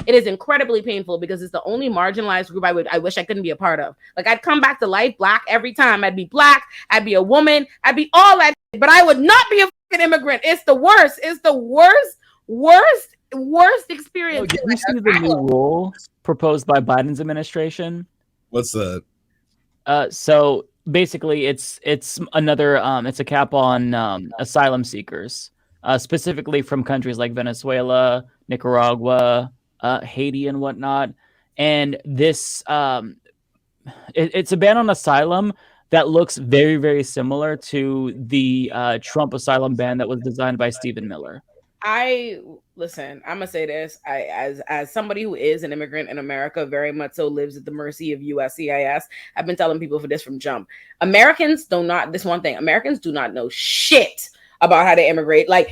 It is incredibly painful because it's the only marginalized group I wish I couldn't be a part of. Like, I'd come back to life black every time. I'd be black, I'd be a woman, I'd be all that, but I would not be a fucking immigrant. It's the worst. It's the worst experience. Did you see the new rule proposed by Biden's administration? What's that? So basically, it's another it's a cap on asylum seekers, specifically from countries like Venezuela, Nicaragua, Haiti, and whatnot. And this it's a ban on asylum that looks very, very similar to the Trump asylum ban that was designed by Stephen Miller. Listen, I'm gonna say this. As somebody who is an immigrant in America, very much so lives at the mercy of USCIS. I've been telling people for this from jump. Americans do not know shit about how to immigrate. Like,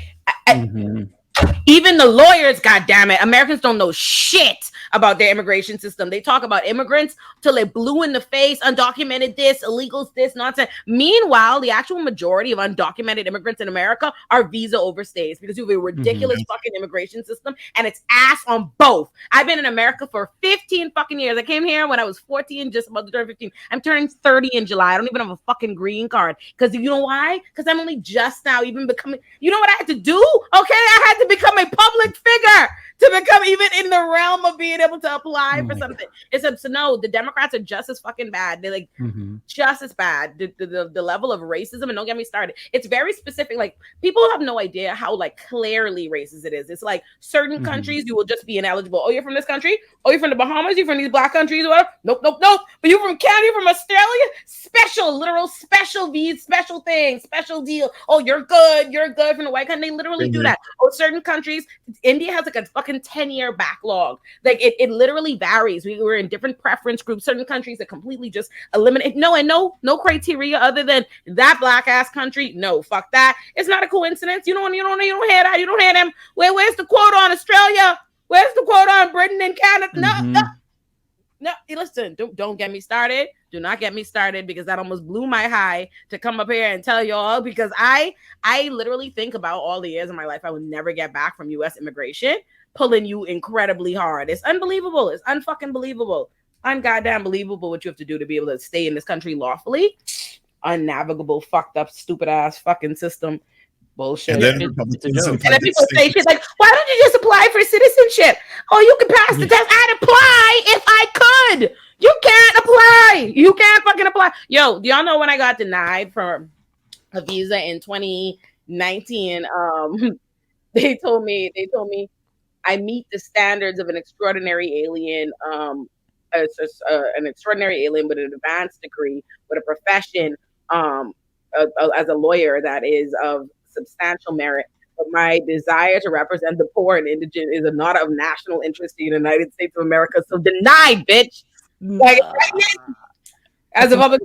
even the lawyers, goddamn it, Americans don't know shit about their immigration system. They talk about immigrants till they blue in the face, undocumented this, illegals this, nonsense. Meanwhile, the actual majority of undocumented immigrants in America are visa overstays because you have a ridiculous fucking immigration system and it's ass on both. I've been in America for 15 fucking years. I came here when I was 14, just about to turn 15. I'm turning 30 in July. I don't even have a fucking green card because you know why? Because I'm only just now even becoming, you know what I had to do? Okay, I had to become a public figure to become even in the realm of being able to apply for something. So no, the Democrats are just as fucking bad. They're like just as bad. The level of racism, and don't get me started. It's very specific. Like, people have no idea how like clearly racist it is. It's like certain countries you will just be ineligible. Oh, you're from this country? Oh, you're from the Bahamas? You're from these black countries or whatever? Nope. But you're from Canada, you're from Australia? Special, literal special visa, special thing, special deal. Oh, you're good from the white country. They literally do that. Oh, certain countries, India has like a fucking 10-year backlog. Like, it literally varies. We were in different preference groups. Certain countries that completely just eliminate no criteria other than that black ass country. No, fuck that. It's not a coincidence. You don't hear that. You don't hear them. Where's the quota on Australia? Where's the quota on Britain and Canada? No. Listen, don't get me started. Do not get me started, because that almost blew my high to come up here and tell y'all, because I literally think about all the years of my life I would never get back from U.S. immigration, pulling you incredibly hard. It's unbelievable. It's unfucking believable. Ungoddamn believable what you have to do to be able to stay in this country lawfully. Unnavigable, fucked up, stupid ass fucking system. Bullshit. And then people say shit like, why don't you just apply for citizenship? Oh, you can pass the test. I'd apply if I could. You can't apply. You can't fucking apply. Yo, do y'all know when I got denied for a visa in 2019? They told me I meet the standards of an extraordinary alien, an extraordinary alien with an advanced degree, with a profession as a lawyer that is of substantial merit. But my desire to represent the poor and indigent is not of national interest to the United States of America. So denied, bitch. Like, as a public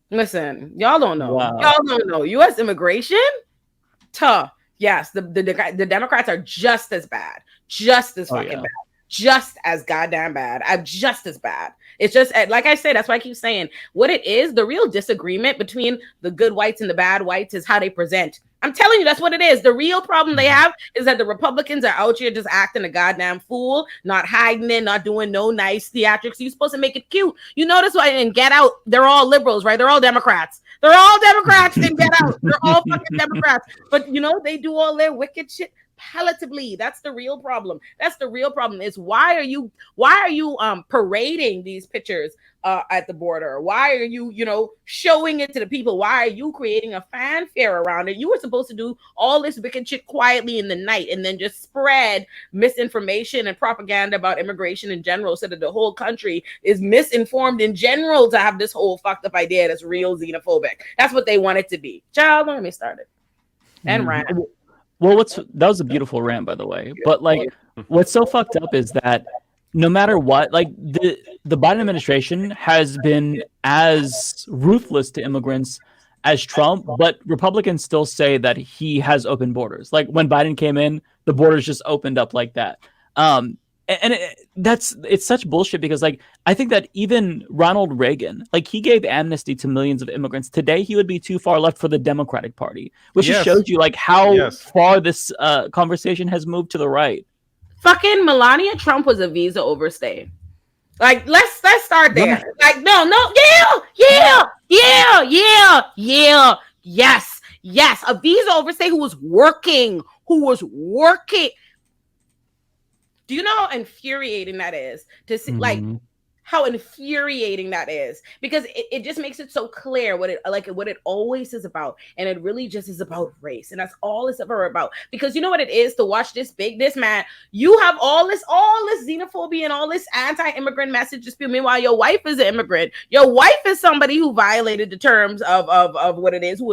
listen, y'all don't know. Wow. Y'all don't know. U.S. immigration, tough. Yes, the Democrats are just as bad, just as fucking bad, just as goddamn bad. I'm just as bad. It's just, like I say, that's why I keep saying what it is. The real disagreement between the good whites and the bad whites is how they present. I'm telling you, that's what it is. The real problem they have is that the Republicans are out here just acting a goddamn fool, not hiding it, not doing no nice theatrics. You're supposed to make it cute. You notice why in Get Out, they're all liberals, right? They're all Democrats. They're all Democrats in Get Out. They're all fucking Democrats. But, they do all their wicked shit palatably. That's the real problem. That's the real problem is why are you parading these pictures at the border? Why are you showing it to the people? Why are you creating a fanfare around it? You were supposed to do all this wicked shit quietly in the night and then just spread misinformation and propaganda about immigration in general, so that the whole country is misinformed in general to have this whole fucked up idea that's real xenophobic. That's what they want it to be. Child, don't get me started. And rant. Well, that was a beautiful rant, by the way. But like, what's so fucked up is that no matter what, like the Biden administration has been as ruthless to immigrants as Trump, but Republicans still say that he has open borders. Like when Biden came in, the borders just opened up like that. It's such bullshit, because like I think that even Ronald Reagan, like he gave amnesty to millions of immigrants. Today he would be too far left for the Democratic Party, which just shows you like how far this conversation has moved to the right. Fucking Melania Trump was a visa overstay. Like let's start there. Like no, yeah. Yes, a visa overstay who was working, Do you know how infuriating that is to see? Like how infuriating that is, because it just makes it so clear what it always is about, and it really just is about race, and that's all it's ever about. Because you know what it is to watch this man, you have all this xenophobia and all this anti-immigrant message just meanwhile your wife is an immigrant, your wife is somebody who violated the terms of what it is,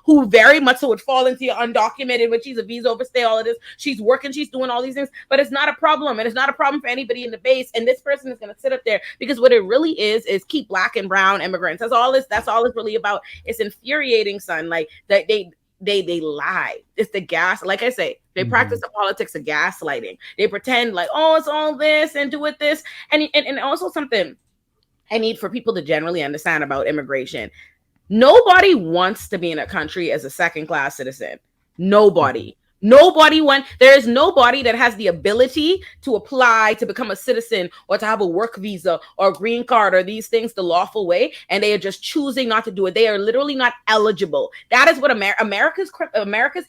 who very much so would fall into your undocumented, when she's a visa overstay, all of this, she's working, she's doing all these things, but it's not a problem, and it's not a problem for anybody in the base, and this person is going to sit up there, because what it really is keep black and brown immigrants. That's all it's really about. It's infuriating, son. Like that they lie. It's the gas. Like I say, they practice the politics of gaslighting. They pretend like, oh, it's all this and do it this. And also something I need for people to generally understand about immigration. Nobody wants to be in a country as a second-class citizen. Nobody. There is nobody that has the ability to apply to become a citizen or to have a work visa or a green card or these things the lawful way, and they are just choosing not to do it. They are literally not eligible. That is what America's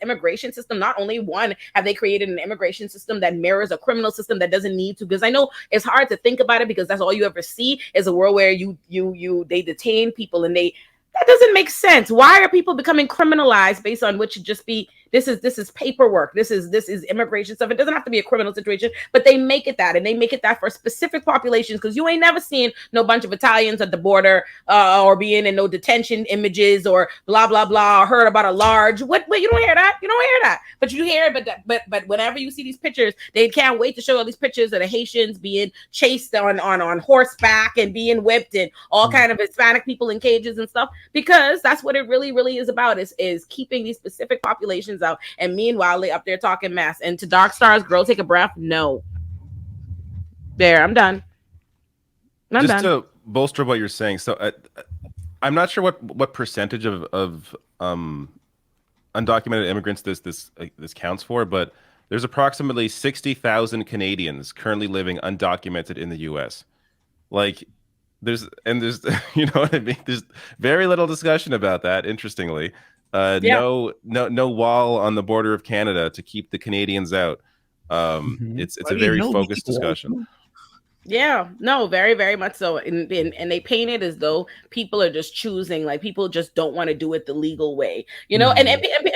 immigration system, not only one, have they created an immigration system that mirrors a criminal system that doesn't need to, because I know it's hard to think about it because that's all you ever see is a world where they detain people, and that doesn't make sense. Why are people becoming criminalized based on what should just be this is paperwork. This is immigration stuff. It doesn't have to be a criminal situation, but they make it that, and they make it that for specific populations, because you ain't never seen no bunch of Italians at the border or being in no detention images or blah blah blah, or heard about a large what you don't hear that. But you hear it, but whenever you see these pictures, they can't wait to show all these pictures of the Haitians being chased on horseback and being whipped, and all kind of Hispanic people in cages and stuff, because that's what it really is about, is keeping these specific populations out. And meanwhile, they up there talking mess. And to Dark Stars, girl, take a breath. No. There, I'm done. Just to bolster what you're saying, so I'm not sure what percentage of undocumented immigrants this counts for, but there's approximately 60,000 Canadians currently living undocumented in the U.S. Like there's you know what I mean? There's very little discussion about that, interestingly. No wall on the border of Canada to keep the Canadians out. It's a very focused discussion. Yeah, no, very, very much so. And they paint it as though people are just choosing, like people just don't want to do it the legal way, you know. And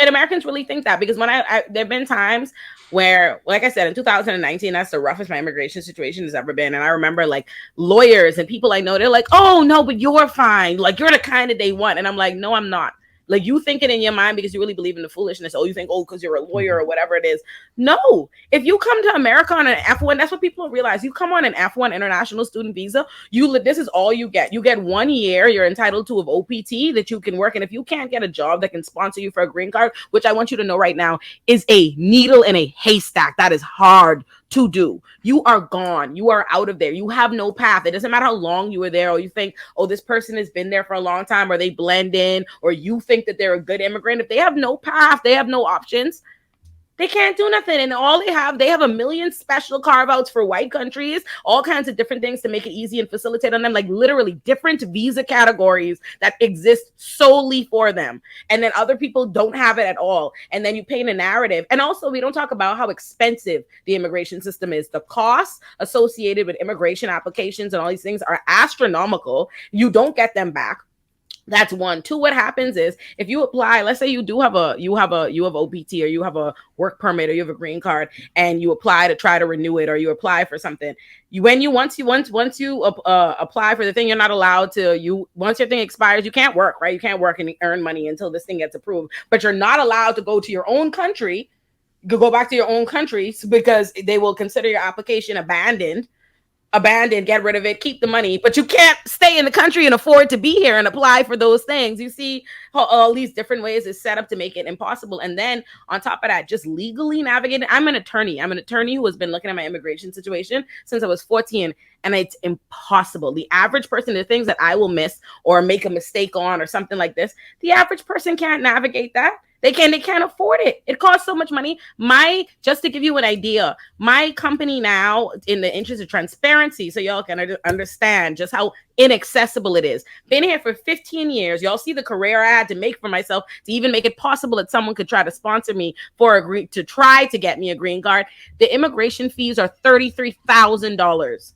Americans really think that, because when there have been times where, like I said, in 2019, that's the roughest my immigration situation has ever been. And I remember like lawyers and people I know, they're like, oh no, but you're fine. Like you're the kind that they want. And I'm like, no, I'm not. Like you think it in your mind because you really believe in the foolishness. Oh, you think, because you're a lawyer or whatever it is. No, if you come to America on an F1, that's what people realize. You come on an F1 international student visa, this is all you get. You get 1 year, you're entitled to of OPT that you can work. And if you can't get a job that can sponsor you for a green card, which I want you to know right now is a needle in a haystack. That is hard to do. You are gone. You are out of there. You have no path. It doesn't matter how long you were there, or you think, oh, this person has been there for a long time, or they blend in, or you think that they're a good immigrant. If they have no path, they have no options. They can't do nothing. And all they have a million special carve-outs for white countries, all kinds of different things to make it easy and facilitate on them, like literally different visa categories that exist solely for them. And then other people don't have it at all. And then you paint a narrative. And also, we don't talk about how expensive the immigration system is. The costs associated with immigration applications and all these things are astronomical. You don't get them back. That's one. Two, what happens is if you apply, let's say you have OPT, or you have a work permit, or you have a green card, and you apply to try to renew it, or you apply for something. Once you apply for the thing, you're not allowed to. Once your thing expires, you can't work, right? You can't work and earn money until this thing gets approved. But you're not allowed to go to your own country. Go back to your own country, because they will consider your application abandoned, get rid of it, keep the money, but you can't stay in the country and afford to be here and apply for those things. You see how all these different ways is set up to make it impossible. And then on top of that, just legally navigating. I'm an attorney who has been looking at my immigration situation since I was 14, and it's impossible. The average person, the things that I will miss or make a mistake on or something like this, the average person can't navigate that. They can't afford it. It costs so much money. Just to give you an idea, my company now, in the interest of transparency, so y'all can understand just how inaccessible it is. Been here for 15 years. Y'all see the career I had to make for myself to even make it possible that someone could try to sponsor me to try to get me a green card. The immigration fees are $33,000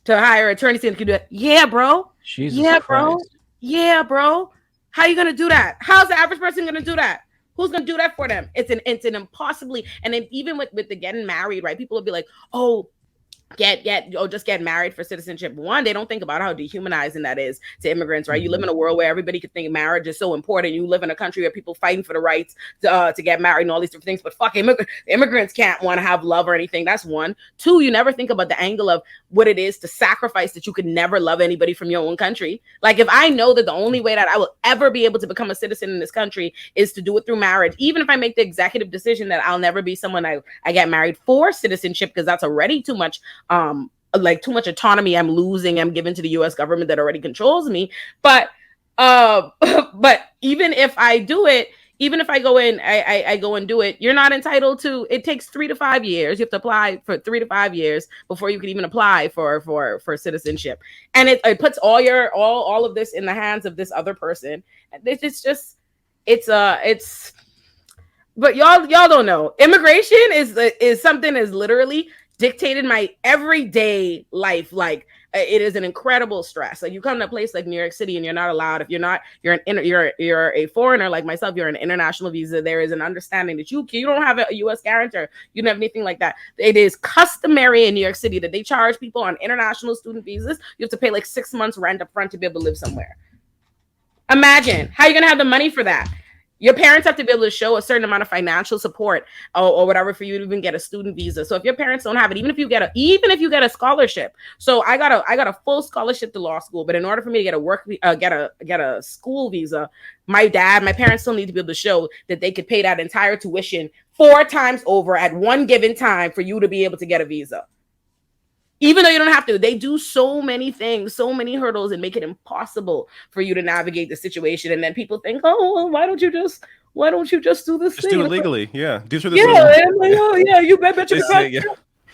to hire attorneys and can do it. Yeah, bro. Jesus yeah, Christ. bro. Yeah, bro. How are you gonna do that? How's the average person gonna do that? Who's gonna do that for them? It's an impossibly. And then even with the getting married, right? People will be like, oh, just get married for citizenship. One, they don't think about how dehumanizing that is to immigrants, right? You live in a world where everybody could think marriage is so important. You live in a country where people fighting for the rights to get married and all these different things, but fuck, immigrants can't want to have love or anything. That's one. Two, you never think about the angle of what it is to sacrifice that you could never love anybody from your own country. Like, if I know that the only way that I will ever be able to become a citizen in this country is to do it through marriage, even if I make the executive decision that I'll never be someone I get married for citizenship, because that's already too much too much autonomy I'm giving to the US government that already controls me. But but even if I do it, even if I go in, I go and do it, you're not entitled to. It takes 3 to 5 years. You have to apply for 3 to 5 years before you can even apply for citizenship. And it puts all of this in the hands of this other person. But y'all don't know. Immigration is something is literally dictated my everyday life. Like, it is an incredible stress. Like, you come to a place like New York City and you're not allowed, if you're a foreigner like myself, you're an international visa. There is an understanding that you don't have a U.S. guarantor. You don't have anything like that. It is customary in New York City that they charge people on international student visas. You have to pay like 6 months rent up front to be able to live somewhere. Imagine how you're going to have the money for that. Your parents have to be able to show a certain amount of financial support or whatever for you to even get a student visa. So if your parents don't have it, even if you get a scholarship. So I got a full scholarship to law school, but in order for me to get a school visa, my parents still need to be able to show that they could pay that entire tuition 4 times over at one given time for you to be able to get a visa. Even though you don't have to, they do so many things, so many hurdles, and make it impossible for you to navigate the situation. And then people think, oh, well, why don't you just do this thing? Just do it legally, yeah. Do through the like, oh yeah, you bet you can.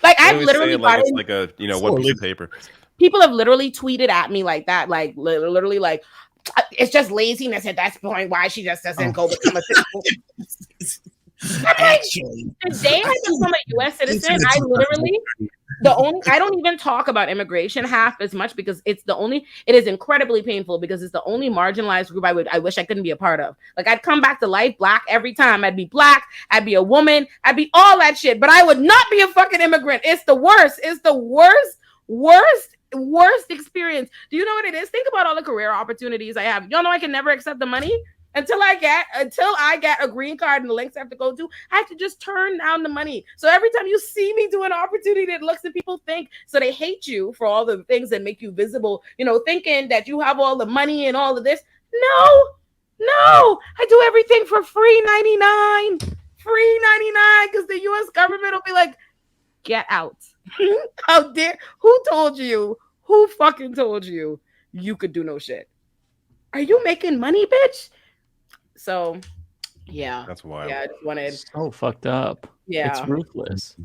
Like, I've literally like it's like a one piece of paper. People have literally tweeted at me like that, like literally like, it's just laziness at that point. Why she just doesn't go become a citizen? Actually, the day I become a U.S. citizen, I don't even talk about immigration half as much, because it is incredibly painful, because it's the only marginalized group I wish I couldn't be a part of. Like, I'd come back to life Black every time. I'd be Black, I'd be a woman, I'd be all that shit, but I would not be a fucking immigrant. It's the worst. It's the worst experience. Do you know what it is? Think about all the career opportunities I have. Y'all know I can never accept the money. Until I get a green card and the lengths I have to go to, I have to just turn down the money. So every time you see me do an opportunity that looks, and people think, so they hate you for all the things that make you visible, thinking that you have all the money and all of this. No, I do everything for free 99, because the U.S. government will be like, get out. How dare, who fucking told you could do no shit? Are you making money, bitch? So, yeah, that's wild. Yeah, I just wanted so fucked up. Yeah, it's ruthless.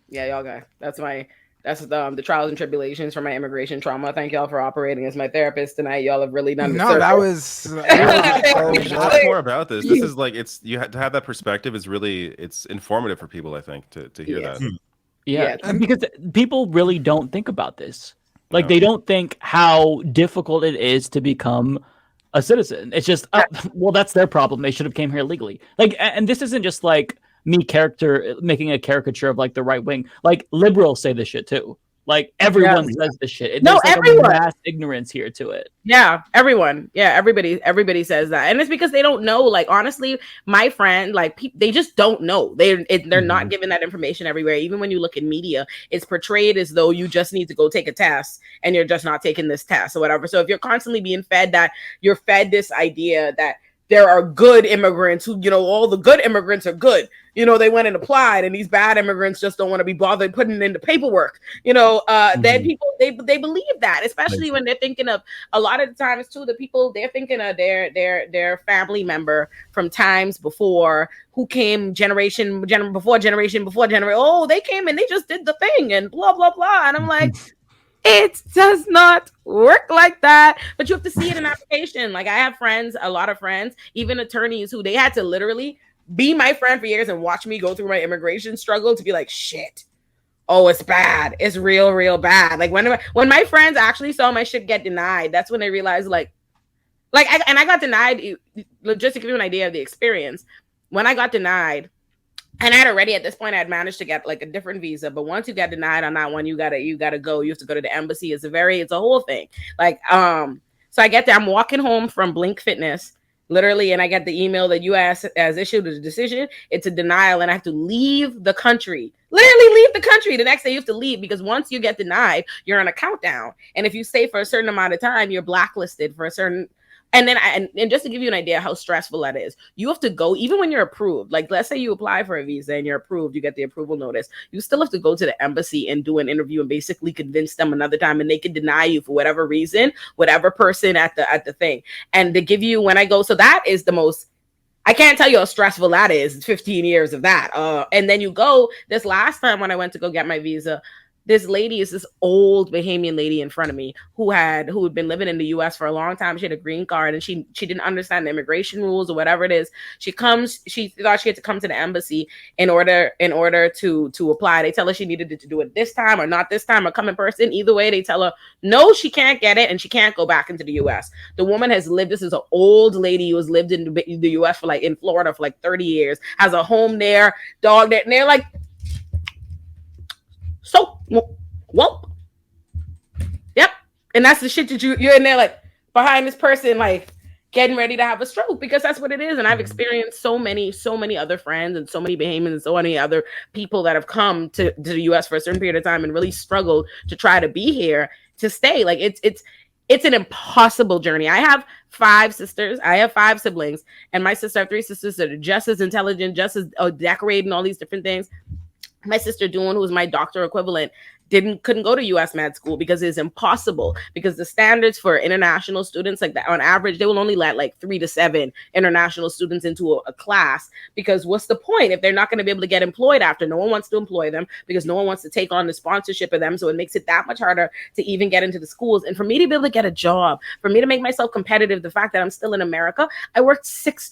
Yeah, y'all got that's the trials and tribulations for my immigration trauma. Thank y'all for operating as my therapist tonight. Y'all have really done. No, that was. Talk more about this. This is like you have to have that perspective. It's informative for people, I think, to hear that. Yeah, because people really don't think about this. Like, they don't think how difficult it is to become a citizen. It's just, well, that's their problem. They should have came here legally. Like, and this isn't just like me making a caricature of like the right wing. Like, liberals say this shit too. Like, everyone says this shit. There's like everyone. A mass ignorance here to it. Yeah, everyone. Yeah, everybody says that. And it's because they don't know. Like, honestly, my friend, like, they just don't know. They're not given that information everywhere. Even when you look in media, it's portrayed as though you just need to go take a test and you're just not taking this test or whatever. So if you're constantly being fed that, you're fed this idea that there are good immigrants who, all the good immigrants are good. They went and applied, and these bad immigrants just don't want to be bothered putting in the paperwork. Then people they believe that, especially when they're thinking of, a lot of the times too, the people they're thinking of their family member from times before, who came generation. Oh, they came and they just did the thing and blah blah blah, and I'm like. It does not work like that. But you have to see it in application. Like, I have friends, a lot of friends, even attorneys, who they had to literally be my friend for years and watch me go through my immigration struggle to be like, shit. Oh, it's bad. It's real bad. Like, when my friends actually saw my shit get denied, that's when they realized, I got denied. Just to give you an idea of the experience, when I got denied, and I had already, at this point, I had managed to get like a different visa. But once you get denied on that one, you gotta go. You have to go to the embassy. It's a whole thing. So I get there. I'm walking home from Blink Fitness, literally, and I get the email that U.S. has issued a decision. It's a denial, and I have to leave the country. Literally leave the country. The next day you have to leave, because once you get denied, you're on a countdown. And if you stay for a certain amount of time, you're blacklisted for a certain. And then, and just to give you an idea how stressful that is, you have to go, even when you're approved. Like, let's say you apply for a visa and you're approved, you get the approval notice. You still have to go to the embassy and do an interview and basically convince them another time, and they can deny you for whatever reason, whatever person at the thing. And they give you, when I go, so that is the most. I can't tell you how stressful that is. It's 15 years of that. And then you go, this last time when I went to go get my visa, this lady is this old Bahamian lady in front of me who had been living in the U.S. for a long time. She had a green card, and she didn't understand the immigration rules or whatever it is. She thought she had to come to the embassy in order to apply. They tell her she needed to do it this time or not this time, or come in person. Either way, they tell her no, she can't get it, and she can't go back into the U.S. The woman has lived. This is an old lady who has lived in the U.S. for in Florida for 30 years, has a home there, dog there, and they're like. So, whoop. Yep. And that's the shit that you're in there, behind this person, getting ready to have a stroke, because that's what it is. And I've experienced so many other friends and so many Bahamians and so many other people that have come to the US for a certain period of time and really struggled to try to be here, to stay. It's an impossible journey. I have 5 sisters. I have 5 siblings, and my sister, I have 3 sisters that are just as intelligent, just as decorated, and all these different things. My sister Dawn, who was my doctor equivalent, couldn't go to U.S. med school because it's impossible, because the standards for international students, like that, on average, they will only let 3 to 7 international students into a class, because what's the point if they're not going to be able to get employed after? No one wants to employ them because no one wants to take on the sponsorship of them. So it makes it that much harder to even get into the schools. And for me to be able to get a job, for me to make myself competitive, the fact that I'm still in America, I worked 6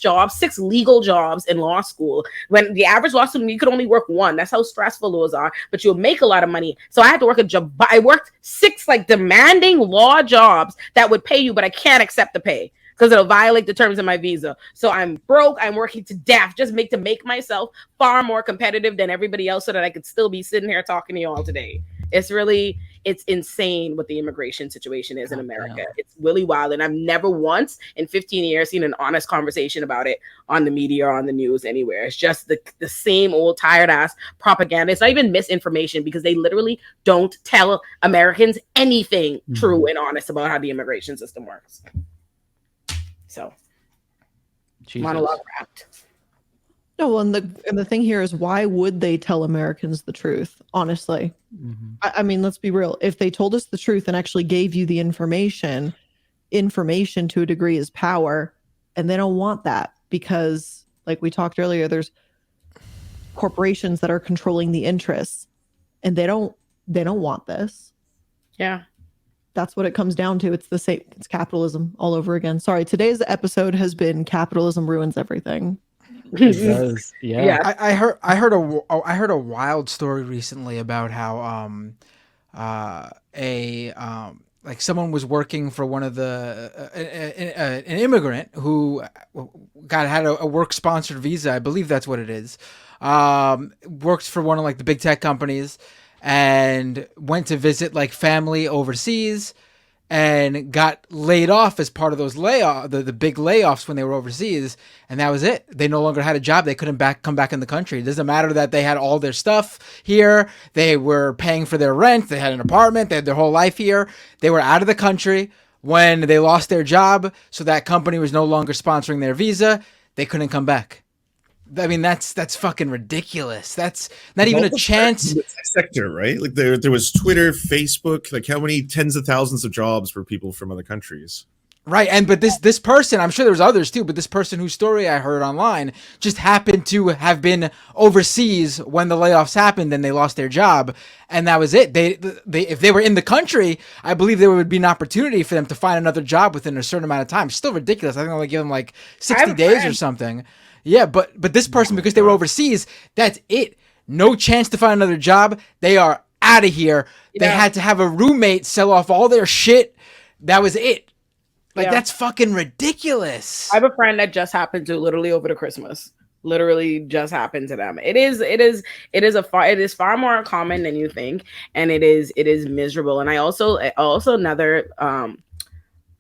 legal jobs in law school, when the average law student, you could only work 1. That's how stressful those are, but you'll make a lot of money. So I had to work a job. I worked 6 demanding law jobs that would pay you, but I can't accept the pay because it'll violate the terms of my visa. So I'm broke. I'm working to death just to make myself far more competitive than everybody else, so that I could still be sitting here talking to you all today. It's insane what the immigration situation is in America. Yeah. It's really wild. And I've never once in 15 years seen an honest conversation about it on the media or on the news anywhere. It's just the same old tired ass propaganda. It's not even misinformation, because they literally don't tell Americans anything true and honest about how the immigration system works. So, Jesus. Monologue wrapped. No, and the thing here is, why would they tell Americans the truth? Honestly, I mean, let's be real. If they told us the truth and actually gave you the information to a degree is power, and they don't want that, because, like we talked earlier, there's corporations that are controlling the interests, and they don't want this. Yeah. That's what it comes down to. It's the same. It's capitalism all over again. Sorry, today's episode has been capitalism ruins everything. It does. Yeah. I heard a wild story recently about how someone was working for one of an immigrant who had a work sponsored visa. I believe that's what it is. Works for one of the big tech companies, and went to visit family overseas, and got laid off as part of those the big layoffs when they were overseas. And that was it. They no longer had a job. They couldn't come back in the country. It doesn't matter that they had all their stuff here. They were paying for their rent. They had an apartment. They had their whole life here. They were out of the country. when they lost their job, so that company was no longer sponsoring their visa, they couldn't come back. I mean, that's fucking ridiculous. That's not even a chance. The tech sector, right? Like there was Twitter, Facebook. Like how many tens of thousands of jobs for people from other countries? Right, but this person, I'm sure there was others too, but this person whose story I heard online just happened to have been overseas when the layoffs happened and they lost their job, and that was it. They if they were in the country, I believe there would be an opportunity for them to find another job within a certain amount of time. Still ridiculous. I think they'll give them like 60 days or something. Yeah, but this person, because they were overseas, that's it. No chance to find another job. They are out of here. They had to have a roommate sell off all their shit. That was it. Like, that's fucking ridiculous. I have a friend that just happened to literally over the Christmas. Literally just happened to them. It is far more common than you think, and it is miserable. And I also another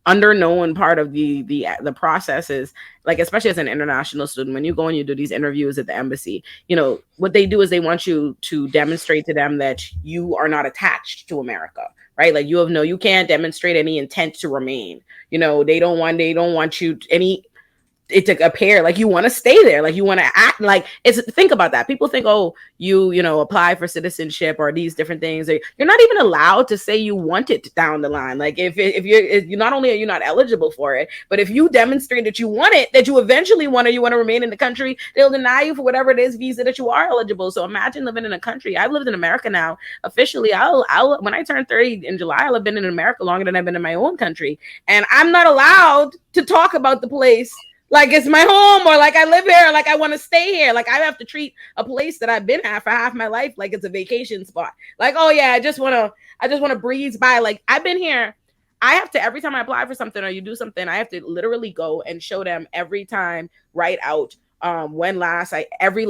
underknown part of the process is, like, especially as an international student, when you go and you do these interviews at the embassy, you know what they do is they want you to demonstrate to them that you are not attached to America, right? Like you can't demonstrate any intent to remain. You know, they don't want you it to appear like you want to stay there, like you want to act like it's. Think about that. People think, oh, you apply for citizenship or these different things. You're not even allowed to say you want it down the line. Like if you're not only are you not eligible for it, but if you demonstrate that you want it, that you eventually want to remain in the country, they'll deny you for whatever it is visa that you are eligible. So imagine living in a country. I've lived in America now officially. I'll when I turn 30 in July, I'll have been in America longer than I've been in my own country, and I'm not allowed to talk about the place like it's my home, or like I live here, or like I want to stay here. Like I have to treat a place that I've been at for half my life like it's a vacation spot. Like, oh yeah, I just want to breeze by. Like I've been here. I have to, every time I apply for something or you do something, I have to literally go and show them every time, write out every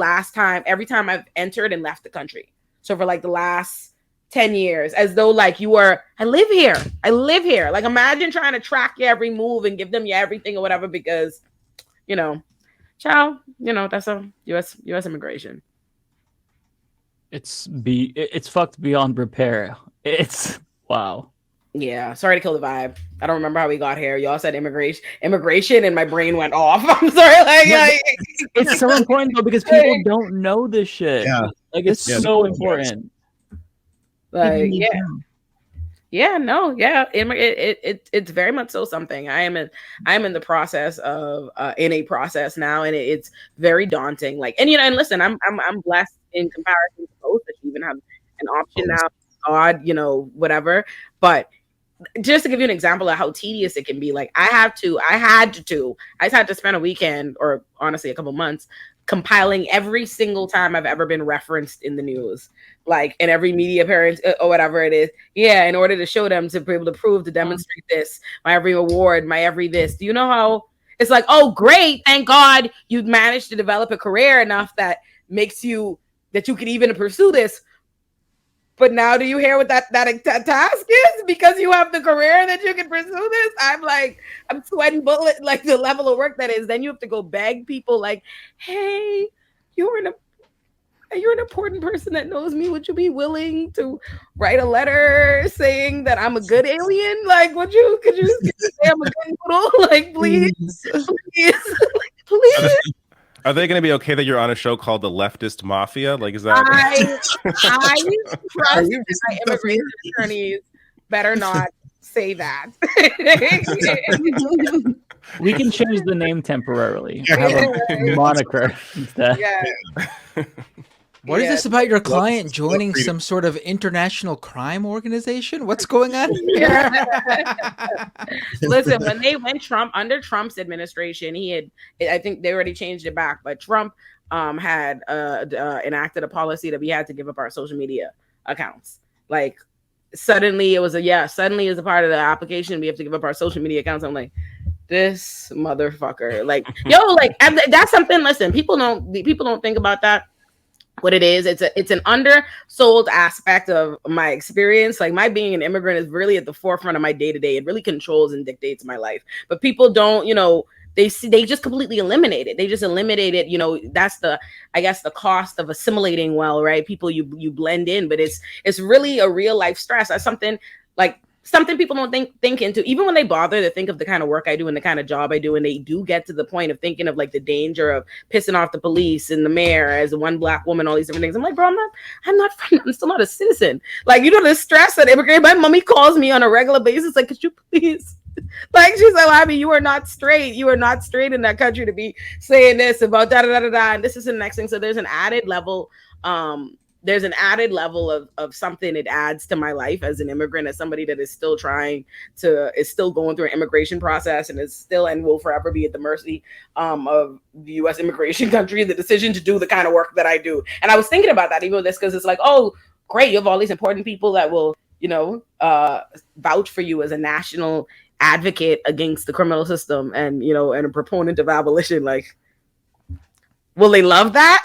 time I've entered and left the country. So for like the last 10 years, as though like I live here. Like imagine trying to track your every move and give them your everything or whatever, because that's a U.S. immigration. It's fucked beyond repair. It's wow. Yeah, sorry to kill the vibe. I don't remember how we got here. Y'all said immigration, and my brain went off. I'm sorry. It's so important though, because people don't know this shit. Yeah. Like it's so important. Like it's very much so something. I am in the process of in a process now, and it's very daunting. Like, and listen, I'm blessed in comparison to both that you even have an option now. God, whatever. But just to give you an example of how tedious it can be, like I had to spend a weekend, or honestly a couple months, compiling every single time I've ever been referenced in the news, like in every media appearance or whatever it is. Yeah, in order to show them, to be able to prove, to demonstrate this, my every award, my every this. Do you know how it's like, oh, great, thank God you managed to develop a career enough that makes you, that you can even pursue this. But now do you hear what that task is? Because you have the career that you can pursue this? I'm sweating bullet, like the level of work that is. Then you have to go beg people like, hey, you're an important person that knows me. Would you be willing to write a letter saying that I'm a good alien? Like, could you say I'm a good noodle? Like, please. Please. Are they going to be okay that you're on a show called the Leftist Mafia? Like, is that? I trust my immigration attorneys better not say that. We can change the name temporarily. Have a moniker instead. Yeah. What is this about your client joining some sort of international crime organization? What's going on here? Listen, when they went under Trump's administration, I think they already changed it back, but Trump had enacted a policy that we had to give up our social media accounts. Like suddenly it was suddenly as a part of the application, we have to give up our social media accounts. I'm like, this motherfucker, like, like that's something. Listen, people don't think about that. What it is, it's an undersold aspect of my experience. Like my being an immigrant is really at the forefront of my day-to-day. It really controls and dictates my life. But people don't, they just completely eliminate it. They just eliminate it. That's the cost of assimilating well, right? People, you blend in, but it's really a real life stress. That's something like something people don't think into, even when they bother to think of the kind of work I do and the kind of job I do, and they do get to the point of thinking of like the danger of pissing off the police and the mayor as one black woman, all these different things. I'm like, bro, I'm still not a citizen. Like, you know, the stress that immigrant. My mommy calls me on a regular basis, like, could you please? Like, she's like, well, I mean, you are not straight. You are not straight in that country to be saying this about da da da da da. And this is the next thing. So there's an added level. There's an added level of something it adds to my life as an immigrant, as somebody that is still going through an immigration process and is still and will forever be at the mercy of the U.S. immigration country, the decision to do the kind of work that I do. And I was thinking about that even with this, because it's like, oh, great, you have all these important people that will, you know, vouch for you as a national advocate against the criminal system and, you know, and a proponent of abolition. Like, will they love that?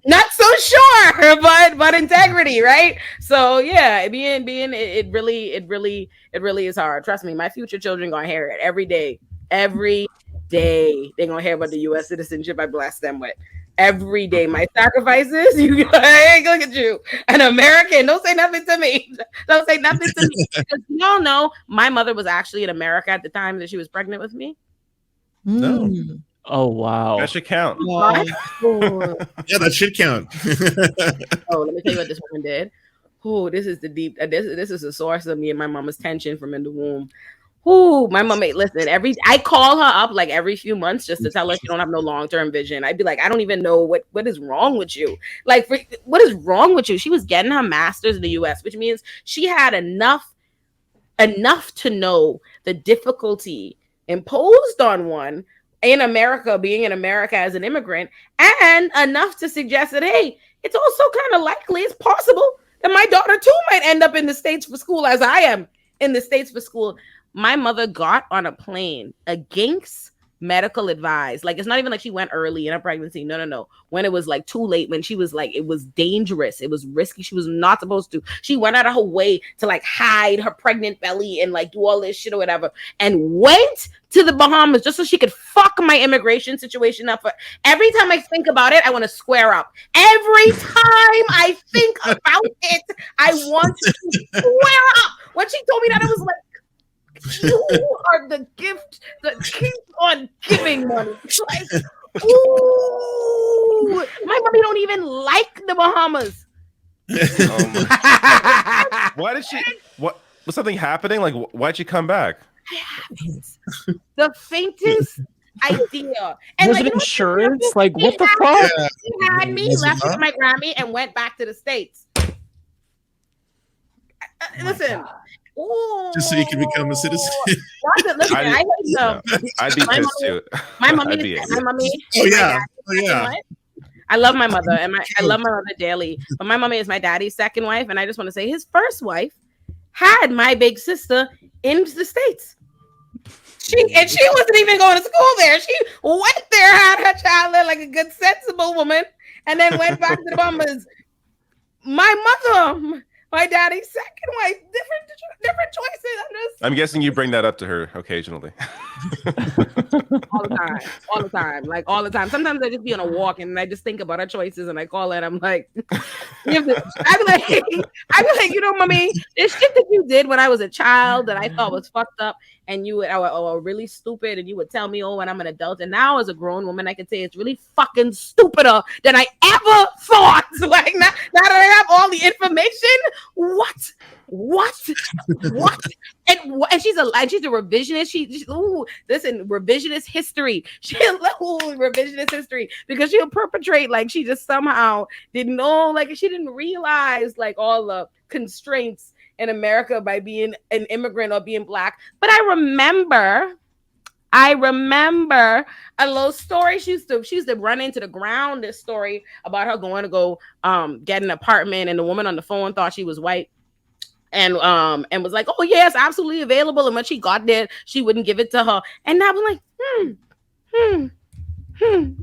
not so sure, but integrity, right? So yeah, it really is hard. Trust me, my future children gonna hear it every day. Every day they're gonna hear about the U.S. citizenship I bless them with. Every day, my sacrifices. Look at you, an American. Don't say nothing to me. Don't say nothing to me. Because y'all know my mother was actually in America at the time that she was pregnant with me. No. Oh wow, That should count. Yeah, that should count. Oh, let me tell you what this woman did. Oh, this is the deep. This is the source of me and my mama's tension from in the womb. Oh, my mama. Listen, I call her up like every few months just to tell her she don't have no long-term vision. I'd be like, I don't even know what is wrong with you. Like, what is wrong with you? She was getting her master's in the U.S., which means she had enough to know the difficulty imposed on one in America, being in America as an immigrant, and enough to suggest that, hey, it's also kind of likely, it's possible that my daughter too might end up in the States for school as I am in the States for school. My mother got on a plane against medical advice. Like, it's not even like she went early in her pregnancy. No. When it was like too late, when she was like, it was dangerous, it was risky, she was not supposed to. She went out of her way to like hide her pregnant belly and like do all this shit or whatever, and went to the Bahamas just so she could fuck my immigration situation up. Every time I think about it, I want to square up. Every time I think about it, I want to square up. When she told me that, I was like, you are the gift that keeps on giving money. Like, ooh, my mommy don't even like the Bahamas. Why did she? What was something happening? Like, why'd she come back? I haven't the faintest idea. And was like, it insurance? Like, what the fuck? She had me, left with my Grammy, and went back to the States. Listen. Ooh. Just so you can become a citizen. Listen, I'd be pissed too. My mommy. Oh yeah. I love my mother, and I love my mother dearly. But my mommy is my daddy's second wife, and I just want to say his first wife had my big sister in the States. She wasn't even going to school there. She went there, had her child there like a good, sensible woman, and then went back to the Bahamas. My mother. My daddy's second wife, different choices. I'm guessing you bring that up to her occasionally. all the time, like all the time. Sometimes I just be on a walk and I just think about her choices and I call her and I'm like, I'd be like, you know, mommy, this shit that you did when I was a child that I thought was fucked up, and you were really stupid, and you would tell me, oh, when I'm an adult, and now as a grown woman, I can say it's really fucking stupider than I ever thought. Like now that I have all the information, what? And she's a revisionist. Listen, revisionist history. Revisionist history, because she'll perpetrate like she just somehow didn't know, like she didn't realize like all the constraints in America by being an immigrant or being Black. But I remember a little story. She used to run into the ground. This story about her going to get an apartment, and the woman on the phone thought she was white. And was like, oh yes, absolutely available. And when she got there, she wouldn't give it to her. And I was like,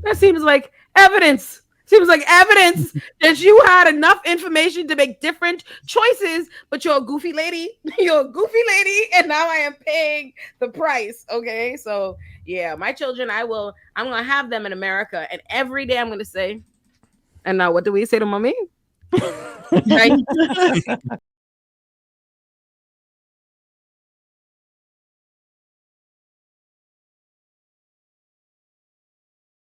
that seems like evidence. Seems like evidence that you had enough information to make different choices, but you're a goofy lady. And now I am paying the price. Okay, so yeah, my children, I'm gonna have them in America, and every day I'm gonna say, and now what do we say to mommy? Right?